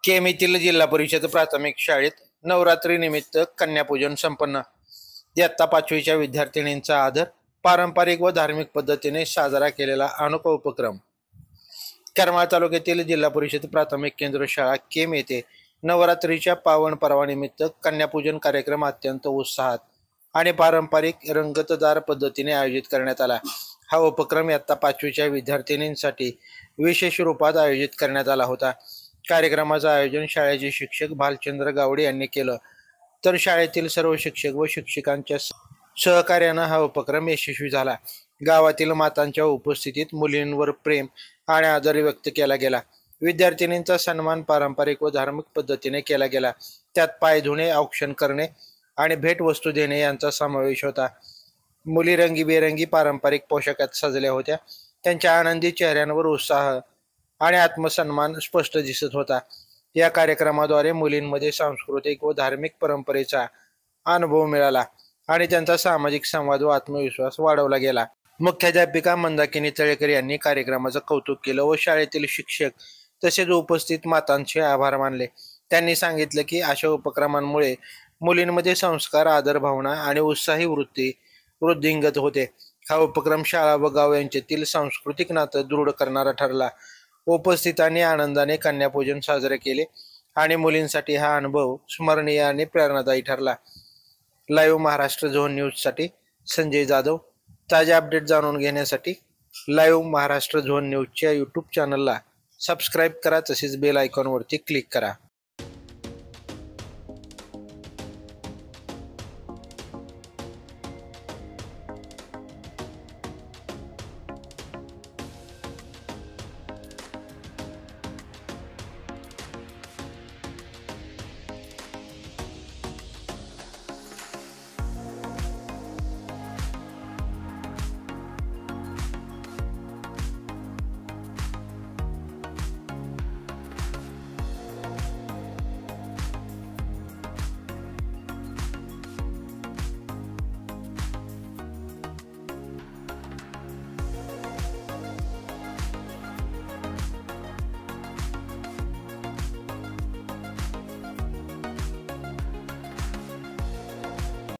केम येथील जिल्हा परिषद प्राथमिक शाळेत नवरात्री निमित्त कन्यापूजन संपन्न। इयत्ता 5वीच्या विद्यार्थिनींचा आदर, पारंपरिक व धार्मिक पद्धतीने साजरा केलेला अनोखा उपक्रम। करमाळ तालुक्यातील जिल्हा परिषद प्राथमिक केंद्र शाळा केम येथे नवरात्रीच्या पावन पर्वानिमित्त कन्यापूजन कार्यक्रम अत्यंत उत्साहात आणि पारंपरिक रंगतदार पद्धतीने आयोजित करण्यात आला। हा उपक्रम इयत्ता 5वीच्या विद्यार्थिनींसाठी विशेष रूपात आयोजित करण्यात आला होता। कार्यक्रमाचं आयोजन शाळेचे शिक्षक भालचंद्र गावडे यांनी केलं, तर शाळेतील सर्व शिक्षक व शिक्षकांच्या सहकार्यानं हा उपक्रम यशस्वी झाला। गावातील मातांच्या उपस्थितीत मुलींवर प्रेम आणि आदर व्यक्त केला गेला। विद्यार्थिनींचा सन्मान पारंपरिक व धार्मिक पद्धतीने केला गेला। त्यात पाय धुणे, औक्षण करणे आणि भेटवस्तू देणे यांचा समावेश होता। मुली रंगीबेरंगी पारंपरिक पोशाखात सजल्या होत्या। त्यांच्या आनंदी चेहऱ्यांवर उत्साह आणि आत्मसन्मान स्पष्ट दिसत होता। या कार्यक्रमाद्वारे मुलींमध्ये सांस्कृतिक व धार्मिक परंपरेचा अनुभव मिळाला आणि त्यांचा सामाजिक संवाद व आत्मविश्वास वाढवला गेला। मुख्याध्यापिका मंदाकिनी तळेकर यांनी कार्यक्रमाचं कौतुक केलं व शाळेतील शिक्षक तसेच उपस्थित मातांचे आभार मानले। त्यांनी सांगितलं की अशा उपक्रमांमुळे मुलींमध्ये संस्कार, आदर भावना आणि उत्साही वृत्ती वृद्धिंगत होते। हा उपक्रम शाळा व गाव यांच्यातील सांस्कृतिक नातं दृढ करणारा ठरला। उपस्थितांनी आनंदाने कन्यापूजन साजरे केले आणि मुलींसाठी हा अनुभव स्मरणीय आणि प्रेरणादायी ठरला। लाईव्ह महाराष्ट्र झोन न्यूजसाठी संजय जाधव। ताजे अपडेट जाणून घेण्यासाठी लाईव्ह महाराष्ट्र झोन न्यूजच्या यूट्यूब चॅनलला सबस्क्राईब करा, तसेच बेल आयकॉनवरती क्लिक करा।